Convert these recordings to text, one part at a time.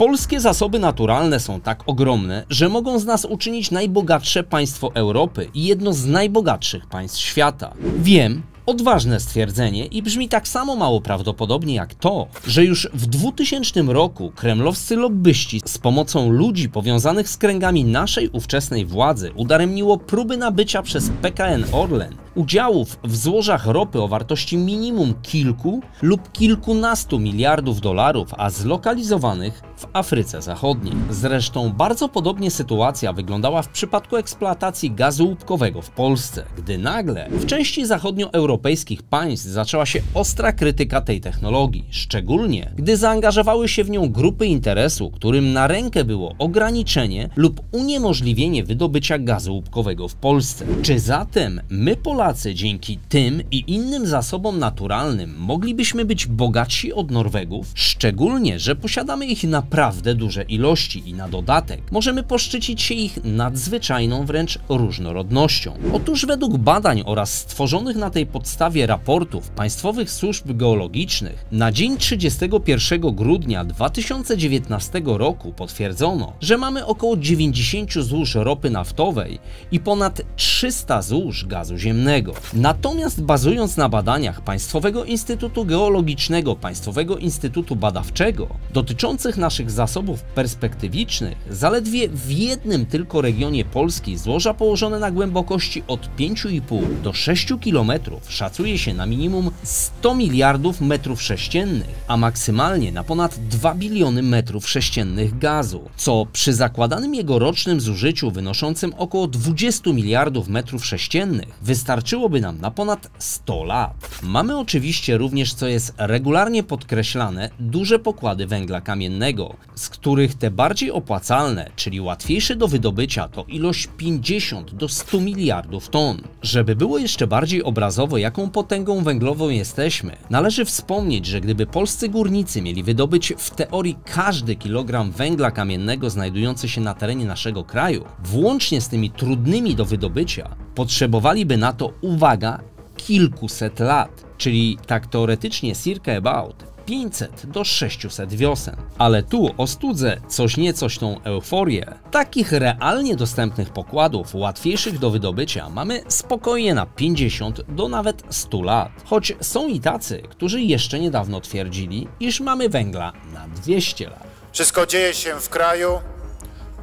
Polskie zasoby naturalne są tak ogromne, że mogą z nas uczynić najbogatsze państwo Europy i jedno z najbogatszych państw świata. Wiem, odważne stwierdzenie i brzmi tak samo mało prawdopodobnie jak to, że już w 2000 roku kremlowscy lobbyści z pomocą ludzi powiązanych z kręgami naszej ówczesnej władzy udaremniło próby nabycia przez PKN Orlen udziałów w złożach ropy o wartości minimum kilku lub kilkunastu miliardów dolarów, a zlokalizowanych w Afryce Zachodniej. Zresztą bardzo podobnie sytuacja wyglądała w przypadku eksploatacji gazu łupkowego w Polsce, gdy nagle w części zachodnioeuropejskich państw zaczęła się ostra krytyka tej technologii, szczególnie gdy zaangażowały się w nią grupy interesu, którym na rękę było ograniczenie lub uniemożliwienie wydobycia gazu łupkowego w Polsce. Czy zatem my Polacy dzięki tym i innym zasobom naturalnym moglibyśmy być bogatsi od Norwegów? Szczególnie, że posiadamy ich naprawdę duże ilości i na dodatek możemy poszczycić się ich nadzwyczajną wręcz różnorodnością. Otóż według badań oraz stworzonych na tej podstawie raportów państwowych służb geologicznych na dzień 31 grudnia 2019 roku potwierdzono, że mamy około 90 złóż ropy naftowej i ponad 300 złóż gazu ziemnego. Natomiast bazując na badaniach Państwowego Instytutu Geologicznego, Państwowego Instytutu Badawczego dotyczących naszych zasobów perspektywicznych, zaledwie w jednym tylko regionie Polski złoża położone na głębokości od 5,5 do 6 km szacuje się na minimum 100 miliardów metrów sześciennych, a maksymalnie na ponad 2 biliony metrów sześciennych gazu, co przy zakładanym jego rocznym zużyciu wynoszącym około 20 miliardów metrów sześciennych wystarczyłoby nam na ponad 100 lat. Mamy oczywiście również, co jest regularnie podkreślane, duże pokłady węgla kamiennego, z których te bardziej opłacalne, czyli łatwiejsze do wydobycia, to ilość 50 do 100 miliardów ton. Żeby było jeszcze bardziej obrazowo, jaką potęgą węglową jesteśmy, należy wspomnieć, że gdyby polscy górnicy mieli wydobyć w teorii każdy kilogram węgla kamiennego znajdujący się na terenie naszego kraju, włącznie z tymi trudnymi do wydobycia, potrzebowaliby na to, uwaga, kilkuset lat, czyli tak teoretycznie circa about 500 do 600 wiosen. Ale tu ostudzę coś niecoś tą euforię. Takich realnie dostępnych pokładów, łatwiejszych do wydobycia, mamy spokojnie na 50 do nawet 100 lat. Choć są i tacy, którzy jeszcze niedawno twierdzili, iż mamy węgla na 200 lat. Wszystko dzieje się w kraju,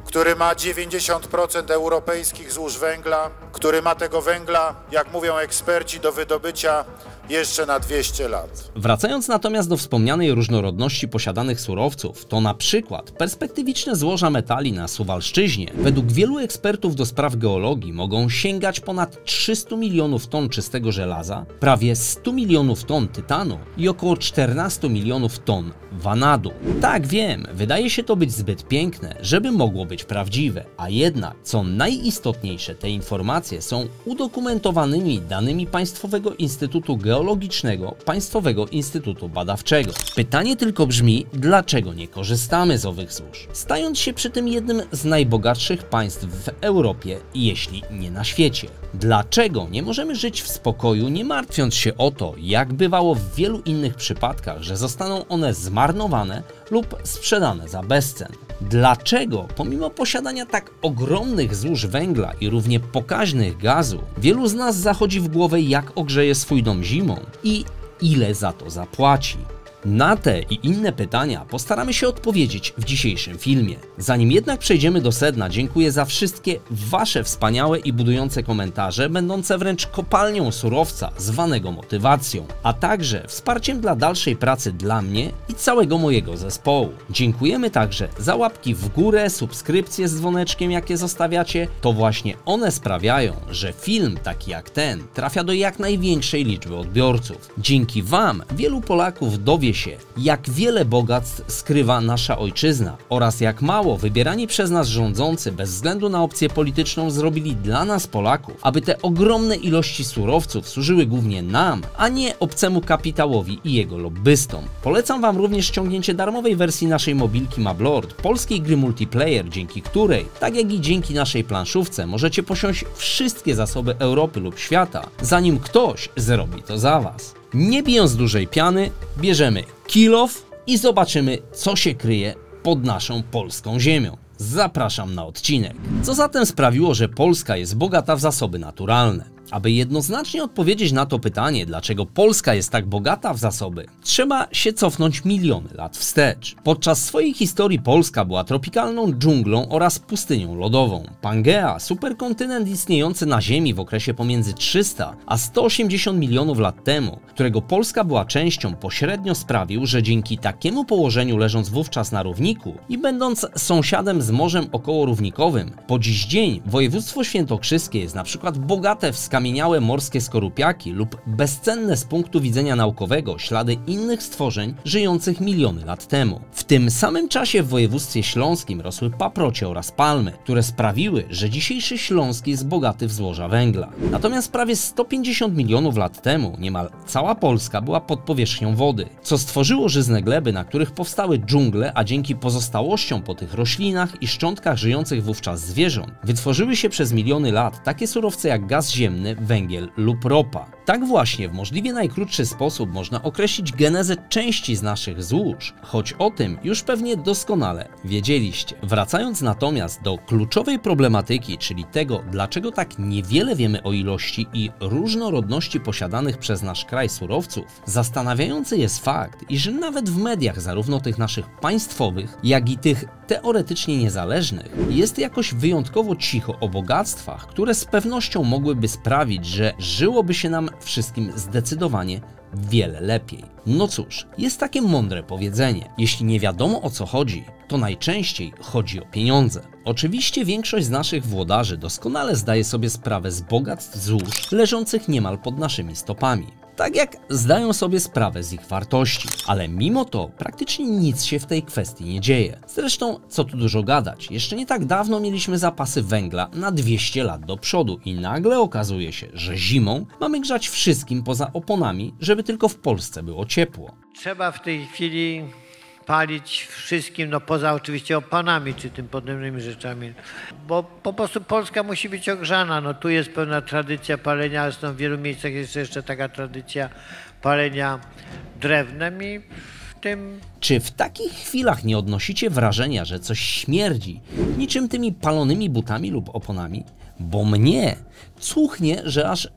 który ma 90% europejskich złóż węgla, który ma tego węgla, jak mówią eksperci, do wydobycia jeszcze na 200 lat. Wracając natomiast do wspomnianej różnorodności posiadanych surowców, to na przykład perspektywiczne złoża metali na Suwalszczyźnie według wielu ekspertów do spraw geologii mogą sięgać ponad 300 milionów ton czystego żelaza, prawie 100 milionów ton tytanu i około 14 milionów ton wanadu. Tak, wiem, wydaje się to być zbyt piękne, żeby mogło być prawdziwe, a jednak, co najistotniejsze, te informacje są udokumentowanymi danymi Państwowego Instytutu Geologicznego, Państwowego Instytutu Badawczego. Pytanie tylko brzmi, dlaczego nie korzystamy z owych złóż, stając się przy tym jednym z najbogatszych państw w Europie, jeśli nie na świecie. Dlaczego nie możemy żyć w spokoju, nie martwiąc się o to, jak bywało w wielu innych przypadkach, że zostaną one zmarnowane lub sprzedane za bezcen? Dlaczego, pomimo posiadania tak ogromnych złóż węgla i równie pokaźnych gazu, wielu z nas zachodzi w głowę, jak ogrzeje swój dom zimą i ile za to zapłaci? Na te i inne pytania postaramy się odpowiedzieć w dzisiejszym filmie. Zanim jednak przejdziemy do sedna, dziękuję za wszystkie Wasze wspaniałe i budujące komentarze, będące wręcz kopalnią surowca zwanego motywacją, a także wsparciem dla dalszej pracy dla mnie i całego mojego zespołu. Dziękujemy także za łapki w górę, subskrypcje z dzwoneczkiem, jakie zostawiacie. To właśnie one sprawiają, że film taki jak ten trafia do jak największej liczby odbiorców. Dzięki Wam wielu Polaków dowie się, jak wiele bogactw skrywa nasza ojczyzna oraz jak mało wybierani przez nas rządzący bez względu na opcję polityczną zrobili dla nas Polaków, aby te ogromne ilości surowców służyły głównie nam, a nie obcemu kapitałowi i jego lobbystom. Polecam Wam również ściągnięcie darmowej wersji naszej mobilki Mablord, polskiej gry multiplayer, dzięki której, tak jak i dzięki naszej planszówce, możecie posiąść wszystkie zasoby Europy lub świata, zanim ktoś zrobi to za Was. Nie bijąc dużej piany, bierzemy kill off i zobaczymy, co się kryje pod naszą polską ziemią. Zapraszam na odcinek. Co zatem sprawiło, że Polska jest bogata w zasoby naturalne? Aby jednoznacznie odpowiedzieć na to pytanie, dlaczego Polska jest tak bogata w zasoby, trzeba się cofnąć miliony lat wstecz. Podczas swojej historii Polska była tropikalną dżunglą oraz pustynią lodową. Pangea, superkontynent istniejący na Ziemi w okresie pomiędzy 300 a 180 milionów lat temu, którego Polska była częścią, pośrednio sprawił, że dzięki takiemu położeniu, leżąc wówczas na równiku i będąc sąsiadem z morzem okołorównikowym, po dziś dzień województwo świętokrzyskie jest na przykład bogate w skamieniałe morskie skorupiaki lub bezcenne z punktu widzenia naukowego ślady innych stworzeń żyjących miliony lat temu. W tym samym czasie w województwie śląskim rosły paprocie oraz palmy, które sprawiły, że dzisiejszy Śląsk jest bogaty w złoża węgla. Natomiast prawie 150 milionów lat temu niemal cała Polska była pod powierzchnią wody, co stworzyło żyzne gleby, na których powstały dżungle, a dzięki pozostałościom po tych roślinach i szczątkach żyjących wówczas zwierząt wytworzyły się przez miliony lat takie surowce jak gaz ziemny, węgiel lub ropa. Tak właśnie w możliwie najkrótszy sposób można określić genezę części z naszych złóż, choć o tym już pewnie doskonale wiedzieliście. Wracając natomiast do kluczowej problematyki, czyli tego, dlaczego tak niewiele wiemy o ilości i różnorodności posiadanych przez nasz kraj surowców, zastanawiający jest fakt, iż nawet w mediach zarówno tych naszych państwowych, jak i tych teoretycznie niezależnych, jest jakoś wyjątkowo cicho o bogactwach, które z pewnością mogłyby sprawić, że żyłoby się nam wszystkim zdecydowanie wiele lepiej. No cóż, jest takie mądre powiedzenie: jeśli nie wiadomo o co chodzi, to najczęściej chodzi o pieniądze. Oczywiście większość z naszych włodarzy doskonale zdaje sobie sprawę z bogactw złóż leżących niemal pod naszymi stopami. Tak jak zdają sobie sprawę z ich wartości, ale mimo to praktycznie nic się w tej kwestii nie dzieje. Zresztą, co tu dużo gadać, jeszcze nie tak dawno mieliśmy zapasy węgla na 200 lat do przodu i nagle okazuje się, że zimą mamy grzać wszystkim poza oponami, żeby tylko w Polsce było ciepło. Trzeba w tej chwili palić wszystkim, no poza oczywiście opanami czy tym podobnymi rzeczami, bo po prostu Polska musi być ogrzana. No tu jest pewna tradycja palenia, zresztą w wielu miejscach jest jeszcze taka tradycja palenia drewnem i w tym... Czy w takich chwilach nie odnosicie wrażenia, że coś śmierdzi niczym tymi palonymi butami lub oponami? Bo mnie cuchnie, że aż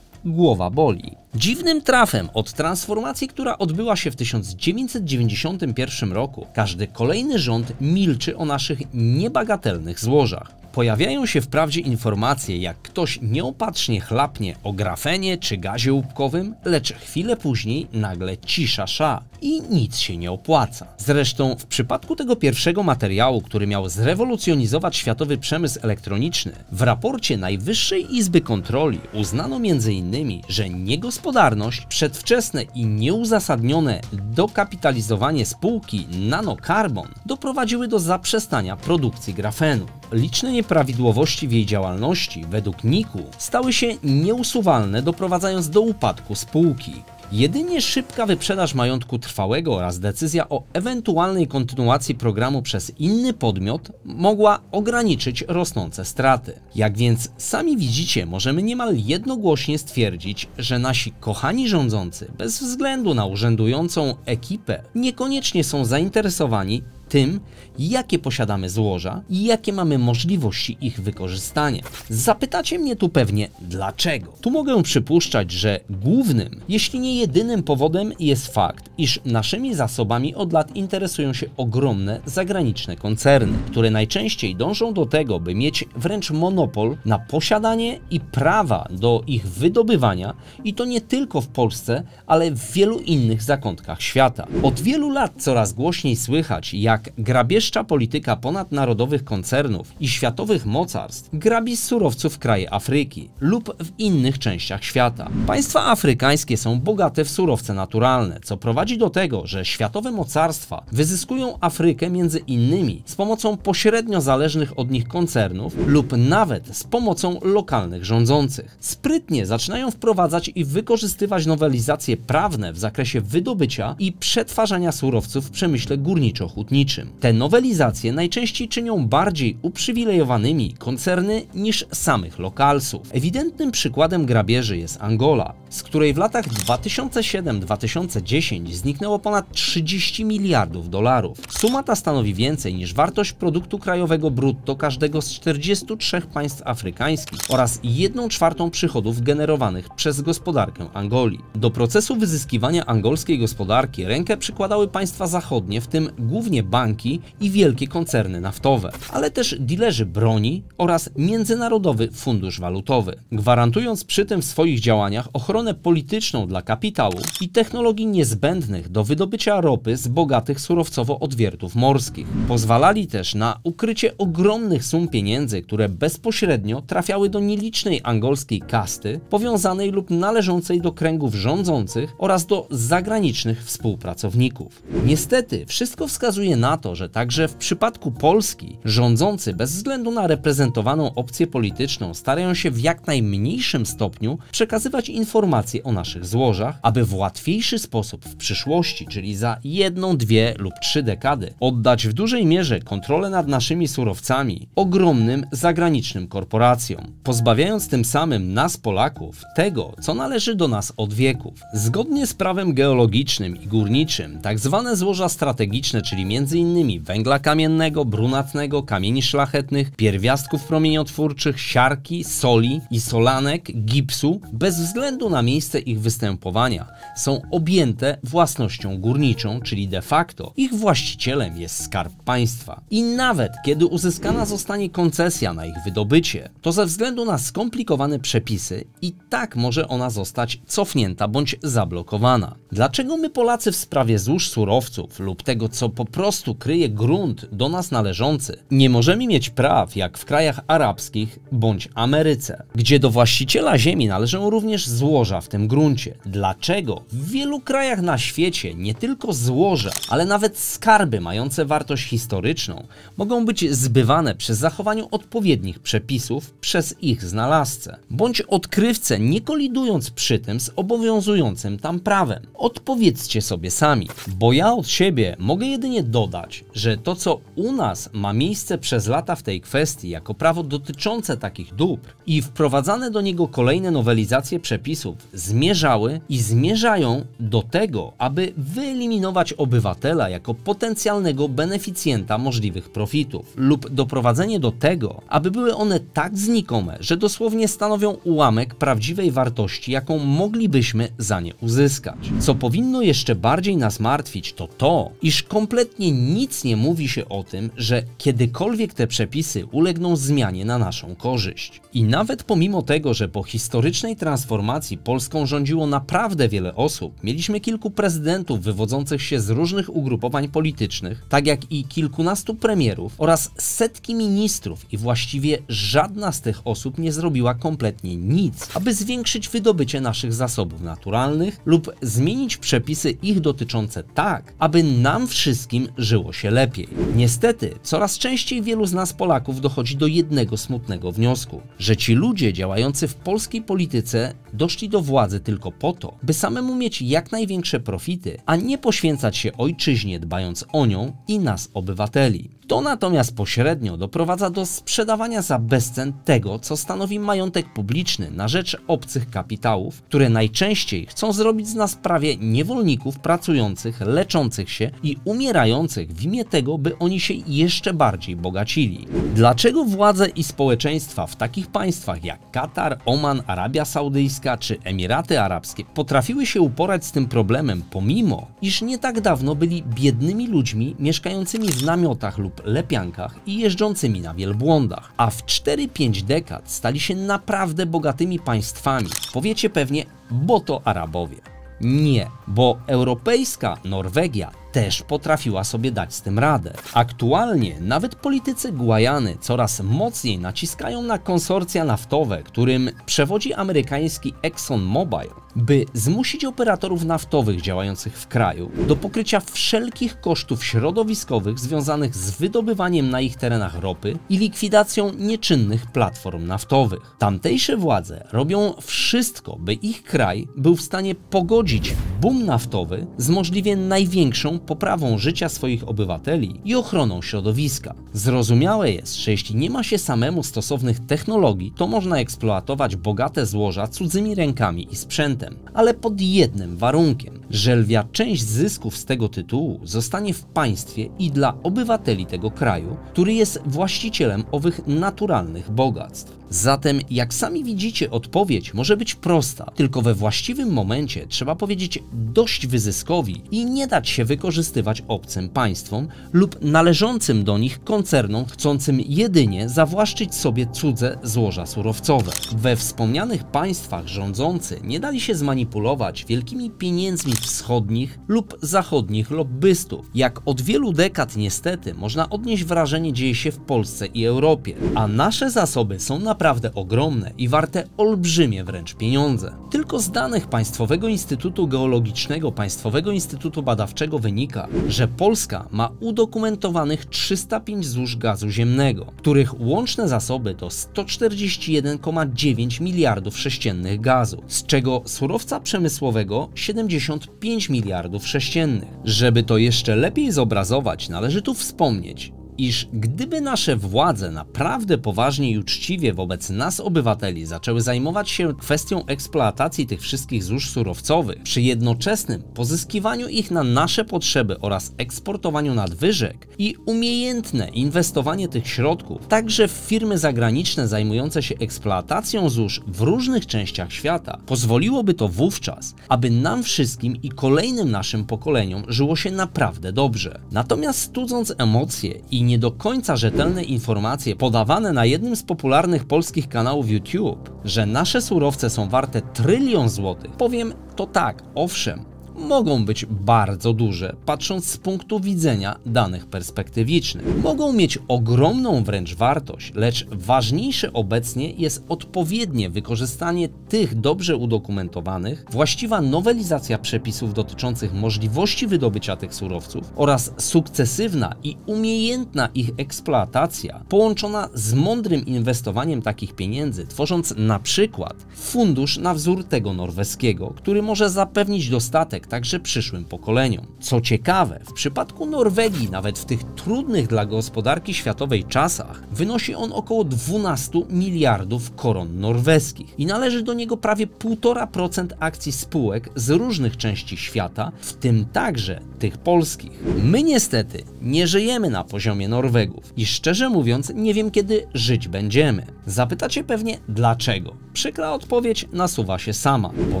głowa boli. Dziwnym trafem od transformacji, która odbyła się w 1991 roku, każdy kolejny rząd milczy o naszych niebagatelnych złożach. Pojawiają się wprawdzie informacje, jak ktoś nieopatrznie chlapnie o grafenie czy gazie łupkowym, lecz chwilę później nagle cisza sza i nic się nie opłaca. Zresztą w przypadku tego pierwszego materiału, który miał zrewolucjonizować światowy przemysł elektroniczny, w raporcie Najwyższej Izby Kontroli uznano m.in., że niegospodarność, przedwczesne i nieuzasadnione dokapitalizowanie spółki Nanocarbon doprowadziły do zaprzestania produkcji grafenu. Liczne nieprawidłowości w jej działalności, według NIK-u, stały się nieusuwalne, doprowadzając do upadku spółki. Jedynie szybka wyprzedaż majątku trwałego oraz decyzja o ewentualnej kontynuacji programu przez inny podmiot mogła ograniczyć rosnące straty. Jak więc sami widzicie, możemy niemal jednogłośnie stwierdzić, że nasi kochani rządzący, bez względu na urzędującą ekipę, niekoniecznie są zainteresowani tym, jakie posiadamy złoża i jakie mamy możliwości ich wykorzystania. Zapytacie mnie tu pewnie dlaczego. Tu mogę przypuszczać, że głównym, jeśli nie jedynym powodem jest fakt, iż naszymi zasobami od lat interesują się ogromne zagraniczne koncerny, które najczęściej dążą do tego, by mieć wręcz monopol na posiadanie i prawa do ich wydobywania, i to nie tylko w Polsce, ale w wielu innych zakątkach świata. Od wielu lat coraz głośniej słychać, jak grabieżcza polityka ponadnarodowych koncernów i światowych mocarstw grabi z surowców kraje Afryki lub w innych częściach świata. Państwa afrykańskie są bogate w surowce naturalne, co prowadzi do tego, że światowe mocarstwa wyzyskują Afrykę między innymi z pomocą pośrednio zależnych od nich koncernów lub nawet z pomocą lokalnych rządzących. Sprytnie zaczynają wprowadzać i wykorzystywać nowelizacje prawne w zakresie wydobycia i przetwarzania surowców w przemyśle górniczo-hutniczym. Te nowelizacje najczęściej czynią bardziej uprzywilejowanymi koncerny niż samych lokalsów. Ewidentnym przykładem grabieży jest Angola, z której w latach 2007-2010 zniknęło ponad 30 miliardów dolarów. Suma ta stanowi więcej niż wartość produktu krajowego brutto każdego z 43 państw afrykańskich oraz 1/4 przychodów generowanych przez gospodarkę Angolii. Do procesu wyzyskiwania angolskiej gospodarki rękę przykładały państwa zachodnie, w tym głównie banki i wielkie koncerny naftowe, ale też dilerzy broni oraz Międzynarodowy Fundusz Walutowy, gwarantując przy tym w swoich działaniach ochronę polityczną dla kapitału i technologii niezbędnych do wydobycia ropy z bogatych surowcowo odwiertów morskich. Pozwalali też na ukrycie ogromnych sum pieniędzy, które bezpośrednio trafiały do nielicznej angolskiej kasty, powiązanej lub należącej do kręgów rządzących oraz do zagranicznych współpracowników. Niestety, wszystko wskazuje na to, że także w przypadku Polski rządzący bez względu na reprezentowaną opcję polityczną starają się w jak najmniejszym stopniu przekazywać informacje o naszych złożach, aby w łatwiejszy sposób w przyszłości, czyli za 1, 2 lub 3 dekady, oddać w dużej mierze kontrolę nad naszymi surowcami ogromnym zagranicznym korporacjom, pozbawiając tym samym nas, Polaków, tego, co należy do nas od wieków. Zgodnie z prawem geologicznym i górniczym, tak zwane złoża strategiczne, czyli m.in. węgla kamiennego, brunatnego, kamieni szlachetnych, pierwiastków promieniotwórczych, siarki, soli i solanek, gipsu, bez względu na miejsce ich występowania, są objęte własnością górniczą, czyli de facto ich właścicielem jest Skarb Państwa. I nawet kiedy uzyskana zostanie koncesja na ich wydobycie, to ze względu na skomplikowane przepisy i tak może ona zostać cofnięta bądź zablokowana. Dlaczego my, Polacy, w sprawie złóż surowców lub tego, co po prostu kryje grunt do nas należący, nie możemy mieć praw jak w krajach arabskich bądź Ameryce, gdzie do właściciela ziemi należą również złoża w tym gruncie? Dlaczego w wielu krajach na świecie nie tylko złoża, ale nawet skarby mające wartość historyczną mogą być zbywane przy zachowaniu odpowiednich przepisów przez ich znalazcę, bądź odkrywcę, nie kolidując przy tym z obowiązującym tam prawem? Odpowiedzcie sobie sami, bo ja od siebie mogę jedynie dodać, że to, co u nas ma miejsce przez lata w tej kwestii jako prawo dotyczące takich dóbr i wprowadzane do niego kolejne nowelizacje przepisów zmierzały i zmierzają do tego, aby wyeliminować obywatela jako potencjalnego beneficjenta możliwych profitów lub doprowadzenie do tego, aby były one tak znikome, że dosłownie stanowią ułamek prawdziwej wartości, jaką moglibyśmy za nie uzyskać. Co powinno jeszcze bardziej nas martwić, to to, iż kompletnie nic nie mówi się o tym, że kiedykolwiek te przepisy ulegną zmianie na naszą korzyść. I nawet pomimo tego, że po historycznej transformacji Polską rządziło naprawdę wiele osób, mieliśmy kilku prezydentów wywodzących się z różnych ugrupowań politycznych, tak jak i kilkunastu premierów oraz setki ministrów i właściwie żadna z tych osób nie zrobiła kompletnie nic, aby zwiększyć wydobycie naszych zasobów naturalnych lub zmienić przepisy ich dotyczące tak, aby nam wszystkim żyło się lepiej. Niestety, coraz częściej wielu z nas, Polaków, dochodzi do jednego smutnego wniosku, że ci ludzie działający w polskiej polityce doszli do władzy tylko po to, by samemu mieć jak największe profity, a nie poświęcać się ojczyźnie, dbając o nią i nas, obywateli. To natomiast pośrednio doprowadza do sprzedawania za bezcen tego, co stanowi majątek publiczny na rzecz obcych kapitałów, które najczęściej chcą zrobić z nas prawie niewolników pracujących, leczących się i umierających w imię tego, by oni się jeszcze bardziej bogacili. Dlaczego władze i społeczeństwa w takich państwach jak Katar, Oman, Arabia Saudyjska czy Emiraty Arabskie potrafiły się uporać z tym problemem, pomimo iż nie tak dawno byli biednymi ludźmi mieszkającymi w namiotach lub lepiankach i jeżdżącymi na wielbłądach, a w 4-5 dekad stali się naprawdę bogatymi państwami? Powiecie pewnie, bo to Arabowie. Nie, bo europejska Norwegia też potrafiła sobie dać z tym radę. Aktualnie nawet politycy Guajany coraz mocniej naciskają na konsorcja naftowe, którym przewodzi amerykański ExxonMobil, by zmusić operatorów naftowych działających w kraju do pokrycia wszelkich kosztów środowiskowych związanych z wydobywaniem na ich terenach ropy i likwidacją nieczynnych platform naftowych. Tamtejsze władze robią wszystko, by ich kraj był w stanie pogodzić boom naftowy z możliwie największą poprawą życia swoich obywateli i ochroną środowiska. Zrozumiałe jest, że jeśli nie ma się samemu stosownych technologii, to można eksploatować bogate złoża cudzymi rękami i sprzętem, ale pod jednym warunkiem, że lwia część zysków z tego tytułu zostanie w państwie i dla obywateli tego kraju, który jest właścicielem owych naturalnych bogactw. Zatem, jak sami widzicie, odpowiedź może być prosta, tylko we właściwym momencie trzeba powiedzieć dość wyzyskowi i nie dać się wykorzystywać obcym państwom lub należącym do nich koncernom chcącym jedynie zawłaszczyć sobie cudze złoża surowcowe. We wspomnianych państwach rządzący nie dali się zmanipulować wielkimi pieniędzmi wschodnich lub zachodnich lobbystów. Jak od wielu dekad niestety można odnieść wrażenie dzieje się w Polsce i Europie, a nasze zasoby są naprawdę ogromne i warte olbrzymie wręcz pieniądze. Tylko z danych Państwowego Instytutu Geologicznego, Państwowego Instytutu Badawczego wynika, że Polska ma udokumentowanych 305 złóż gazu ziemnego, których łączne zasoby to 141,9 miliardów sześciennych gazu, z czego surowca przemysłowego 75 miliardów sześciennych. Żeby to jeszcze lepiej zobrazować, należy tu wspomnieć, iż gdyby nasze władze naprawdę poważnie i uczciwie wobec nas obywateli zaczęły zajmować się kwestią eksploatacji tych wszystkich złóż surowcowych, przy jednoczesnym pozyskiwaniu ich na nasze potrzeby oraz eksportowaniu nadwyżek i umiejętne inwestowanie tych środków także w firmy zagraniczne zajmujące się eksploatacją złóż w różnych częściach świata, pozwoliłoby to wówczas, aby nam wszystkim i kolejnym naszym pokoleniom żyło się naprawdę dobrze. Natomiast studząc emocje i nie do końca rzetelne informacje podawane na jednym z popularnych polskich kanałów YouTube, że nasze surowce są warte 1 trylion złotych, powiem to tak, owszem, mogą być bardzo duże, patrząc z punktu widzenia danych perspektywicznych. Mogą mieć ogromną wręcz wartość, lecz ważniejsze obecnie jest odpowiednie wykorzystanie tych dobrze udokumentowanych, właściwa nowelizacja przepisów dotyczących możliwości wydobycia tych surowców oraz sukcesywna i umiejętna ich eksploatacja, połączona z mądrym inwestowaniem takich pieniędzy, tworząc na przykład fundusz na wzór tego norweskiego, który może zapewnić dostatek także przyszłym pokoleniom. Co ciekawe, w przypadku Norwegii, nawet w tych trudnych dla gospodarki światowej czasach, wynosi on około 12 miliardów koron norweskich i należy do niego prawie 1,5% akcji spółek z różnych części świata, w tym także tych polskich. My niestety nie żyjemy na poziomie Norwegów i szczerze mówiąc nie wiem, kiedy żyć będziemy. Zapytacie pewnie dlaczego? Przykra odpowiedź nasuwa się sama, bo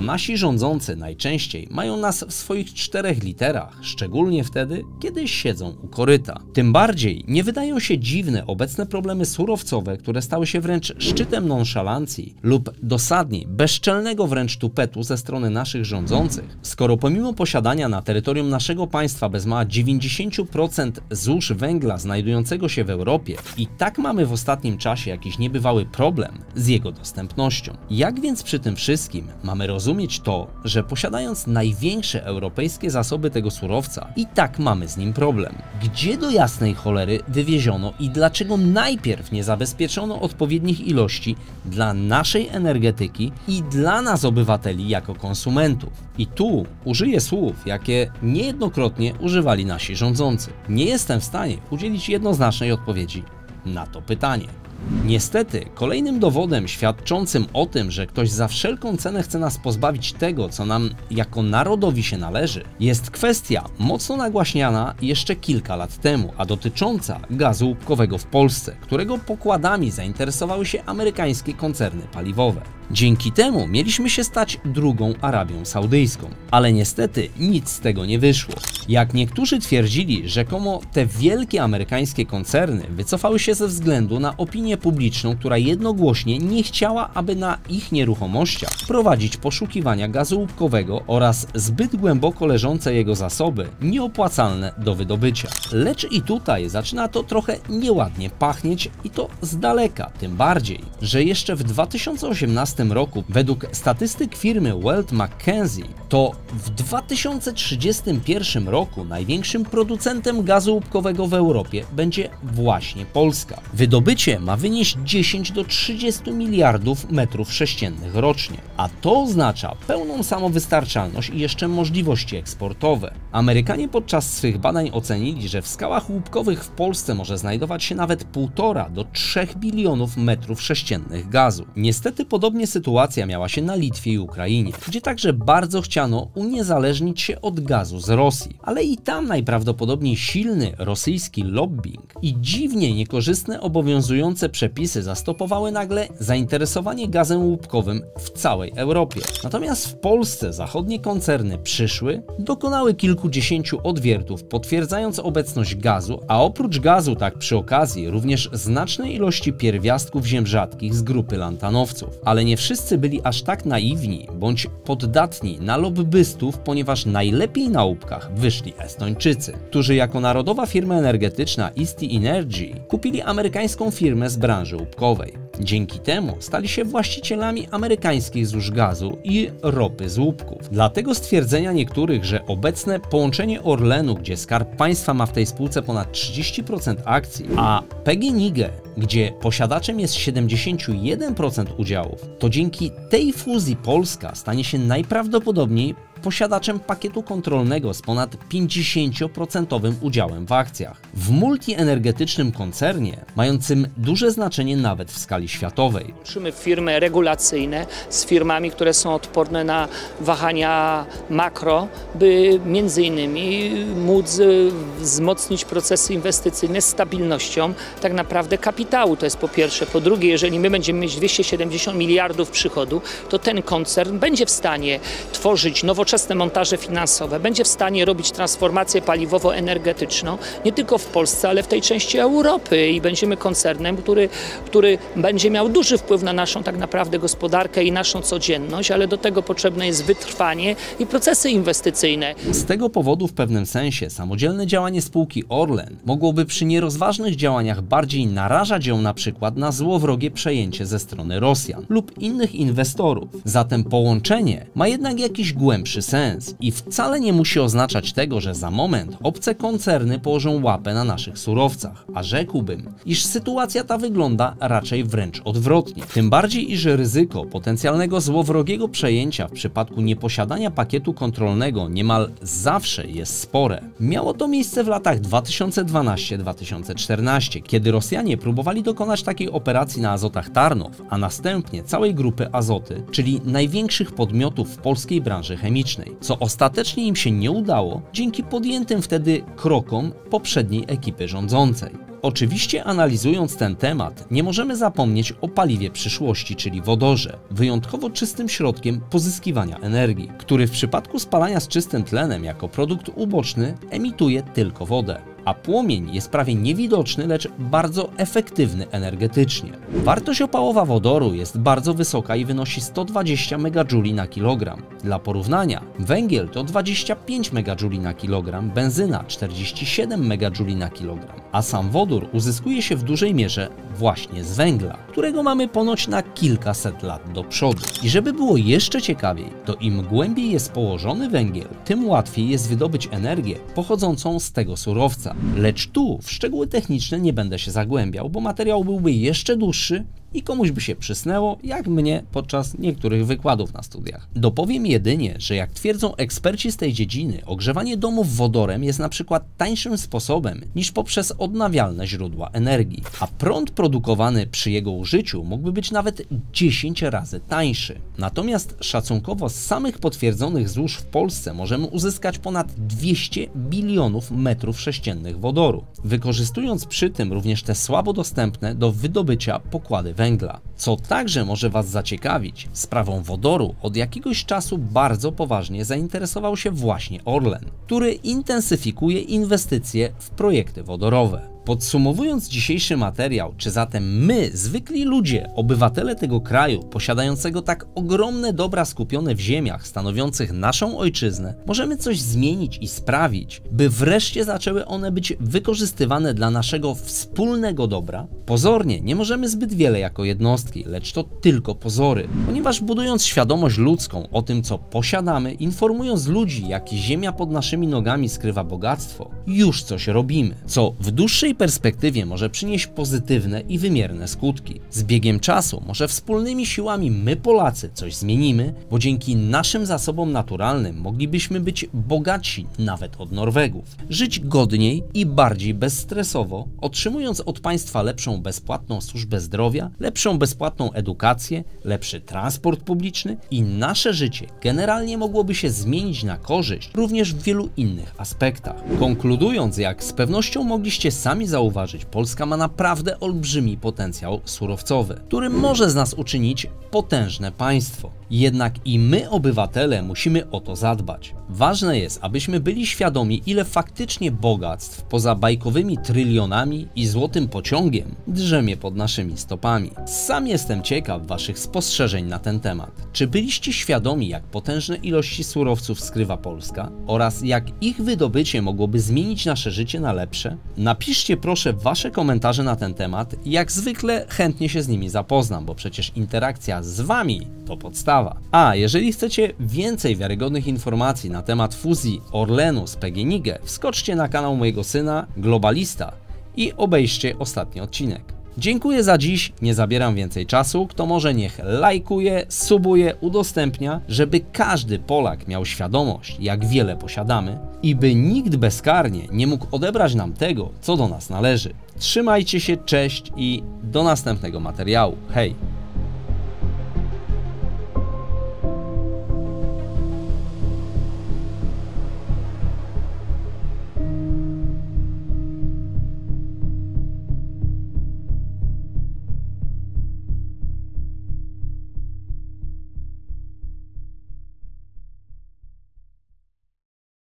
nasi rządzący najczęściej mają nas w swoich 4 literach, szczególnie wtedy, kiedy siedzą u koryta. Tym bardziej nie wydają się dziwne obecne problemy surowcowe, które stały się wręcz szczytem nonszalancji lub dosadniej, bezczelnego wręcz tupetu ze strony naszych rządzących, skoro pomimo posiadania na terytorium naszego państwa bez mała 90% złóż węgla znajdującego się w Europie i tak mamy w ostatnim czasie jakiś niebywały problem z jego dostępnością. Jak więc przy tym wszystkim mamy rozumieć to, że posiadając największe europejskie zasoby tego surowca, i tak mamy z nim problem? Gdzie do jasnej cholery wywieziono i dlaczego najpierw nie zabezpieczono odpowiednich ilości dla naszej energetyki i dla nas obywateli jako konsumentów? I tu użyję słów, jakie niejednokrotnie używali nasi rządzący. Nie jestem w stanie udzielić jednoznacznej odpowiedzi na to pytanie. Niestety, kolejnym dowodem świadczącym o tym, że ktoś za wszelką cenę chce nas pozbawić tego, co nam jako narodowi się należy, jest kwestia mocno nagłaśniana jeszcze kilka lat temu, a dotycząca gazu łupkowego w Polsce, którego pokładami zainteresowały się amerykańskie koncerny paliwowe. Dzięki temu mieliśmy się stać drugą Arabią Saudyjską, ale niestety nic z tego nie wyszło. Jak niektórzy twierdzili, rzekomo te wielkie amerykańskie koncerny wycofały się ze względu na opinię publiczną, która jednogłośnie nie chciała, aby na ich nieruchomościach prowadzić poszukiwania gazu łupkowego oraz zbyt głęboko leżące jego zasoby nieopłacalne do wydobycia. Lecz i tutaj zaczyna to trochę nieładnie pachnieć i to z daleka, tym bardziej, że jeszcze w 2018 roku według statystyk firmy Weld McKenzie to w 2031 roku największym producentem gazu łupkowego w Europie będzie właśnie Polska. Wydobycie ma wynieść 10 do 30 miliardów metrów sześciennych rocznie, a to oznacza pełną samowystarczalność i jeszcze możliwości eksportowe. Amerykanie podczas swych badań ocenili, że w skałach łupkowych w Polsce może znajdować się nawet 1,5 do 3 bilionów metrów sześciennych gazu. Niestety podobnie sytuacja miała się na Litwie i Ukrainie, gdzie także bardzo chciano uniezależnić się od gazu z Rosji, ale i tam najprawdopodobniej silny rosyjski lobbying i dziwnie niekorzystne obowiązujące przepisy zastopowały nagle zainteresowanie gazem łupkowym w całej Europie. Natomiast w Polsce zachodnie koncerny przyszły, dokonały kilkudziesięciu odwiertów potwierdzając obecność gazu, a oprócz gazu tak przy okazji również znacznej ilości pierwiastków ziem rzadkich z grupy lantanowców. Ale nie wszyscy byli aż tak naiwni bądź poddatni na lobbystów, ponieważ najlepiej na łupkach wyszli Estończycy, którzy jako narodowa firma energetyczna Isti Energy kupili amerykańską firmę z branży łupkowej. Dzięki temu stali się właścicielami amerykańskich złóż gazu i ropy z łupków. Dlatego stwierdzenia niektórych, że obecne połączenie Orlenu, gdzie Skarb Państwa ma w tej spółce ponad 30% akcji, a PGNiG, gdzie posiadaczem jest 71% udziałów, to dzięki tej fuzji Polska stanie się najprawdopodobniej posiadaczem pakietu kontrolnego z ponad 50% udziałem w akcjach. W multienergetycznym koncernie, mającym duże znaczenie nawet w skali światowej. Łączymy firmy regulacyjne z firmami, które są odporne na wahania makro, by między innymi móc wzmocnić procesy inwestycyjne z stabilnością tak naprawdę kapitału. To jest po pierwsze. Po drugie, jeżeli my będziemy mieć 270 miliardów przychodu, to ten koncern będzie w stanie tworzyć nowoczesne montaże finansowe, będzie w stanie robić transformację paliwowo-energetyczną nie tylko w Polsce, ale w tej części Europy i będziemy koncernem, który będzie miał duży wpływ na naszą tak naprawdę gospodarkę i naszą codzienność, ale do tego potrzebne jest wytrwanie i procesy inwestycyjne. Z tego powodu w pewnym sensie samodzielne działanie spółki Orlen mogłoby przy nierozważnych działaniach bardziej narażać ją na przykład na złowrogie przejęcie ze strony Rosjan lub innych inwestorów. Zatem połączenie ma jednak jakiś głębszy sens i wcale nie musi oznaczać tego, że za moment obce koncerny położą łapę na naszych surowcach, a rzekłbym, iż sytuacja ta wygląda raczej wręcz odwrotnie. Tym bardziej, iż ryzyko potencjalnego złowrogiego przejęcia w przypadku nieposiadania pakietu kontrolnego niemal zawsze jest spore. Miało to miejsce w latach 2012-2014, kiedy Rosjanie próbowali dokonać takiej operacji na Azotach Tarnów, a następnie całej grupy Azoty, czyli największych podmiotów w polskiej branży chemicznej, co ostatecznie im się nie udało dzięki podjętym wtedy krokom poprzedniej ekipy rządzącej. Oczywiście analizując ten temat, nie możemy zapomnieć o paliwie przyszłości, czyli wodorze, wyjątkowo czystym środkiem pozyskiwania energii, który w przypadku spalania z czystym tlenem jako produkt uboczny emituje tylko wodę, a płomień jest prawie niewidoczny, lecz bardzo efektywny energetycznie. Wartość opałowa wodoru jest bardzo wysoka i wynosi 120 MJ na kilogram. Dla porównania, węgiel to 25 MJ na kilogram, benzyna 47 MJ na kilogram, a sam wodór uzyskuje się w dużej mierze właśnie z węgla, którego mamy ponoć na kilkaset lat do przodu. I żeby było jeszcze ciekawiej, to im głębiej jest położony węgiel, tym łatwiej jest wydobyć energię pochodzącą z tego surowca. Lecz tu w szczegóły techniczne nie będę się zagłębiał, bo materiał byłby jeszcze dłuższy i komuś by się przysnęło, jak mnie podczas niektórych wykładów na studiach. Dopowiem jedynie, że jak twierdzą eksperci z tej dziedziny, ogrzewanie domów wodorem jest na przykład tańszym sposobem niż poprzez odnawialne źródła energii, a prąd produkowany przy jego użyciu mógłby być nawet 10 razy tańszy. Natomiast szacunkowo z samych potwierdzonych złóż w Polsce możemy uzyskać ponad 200 bilionów metrów sześciennych wodoru, wykorzystując przy tym również te słabo dostępne do wydobycia pokłady węgla. Co także może Was zaciekawić, sprawą wodoru od jakiegoś czasu bardzo poważnie zainteresował się właśnie Orlen, który intensyfikuje inwestycje w projekty wodorowe. Podsumowując dzisiejszy materiał, czy zatem my, zwykli ludzie, obywatele tego kraju, posiadającego tak ogromne dobra skupione w ziemiach stanowiących naszą ojczyznę, możemy coś zmienić i sprawić, by wreszcie zaczęły one być wykorzystywane dla naszego wspólnego dobra? Pozornie nie możemy zbyt wiele jako jednostki, lecz to tylko pozory, ponieważ budując świadomość ludzką o tym, co posiadamy, informując ludzi, jak ziemia pod naszymi nogami skrywa bogactwo, już coś robimy, co w dłuższej perspektywie może przynieść pozytywne i wymierne skutki. Z biegiem czasu może wspólnymi siłami my Polacy coś zmienimy, bo dzięki naszym zasobom naturalnym moglibyśmy być bogatsi nawet od Norwegów, żyć godniej i bardziej bezstresowo, otrzymując od państwa lepszą bezpłatną służbę zdrowia, lepszą bezpłatną edukację, lepszy transport publiczny i nasze życie generalnie mogłoby się zmienić na korzyść również w wielu innych aspektach. Konkludując, jak z pewnością mogliście sami zauważyć, Polska ma naprawdę olbrzymi potencjał surowcowy, który może z nas uczynić potężne państwo. Jednak i my, obywatele, musimy o to zadbać. Ważne jest, abyśmy byli świadomi, ile faktycznie bogactw poza bajkowymi trylionami i złotym pociągiem drzemie pod naszymi stopami. Sam jestem ciekaw waszych spostrzeżeń na ten temat. Czy byliście świadomi, jak potężne ilości surowców skrywa Polska oraz jak ich wydobycie mogłoby zmienić nasze życie na lepsze? Napiszcie proszę wasze komentarze na ten temat i jak zwykle chętnie się z nimi zapoznam, bo przecież interakcja z wami to podstawa. A jeżeli chcecie więcej wiarygodnych informacji na temat fuzji Orlenu z PGNiG, wskoczcie na kanał mojego syna Globalista i obejrzcie ostatni odcinek. Dziękuję za dziś, nie zabieram więcej czasu, kto może niech lajkuje, subuje, udostępnia, żeby każdy Polak miał świadomość, jak wiele posiadamy i by nikt bezkarnie nie mógł odebrać nam tego, co do nas należy. Trzymajcie się, cześć i do następnego materiału. Hej!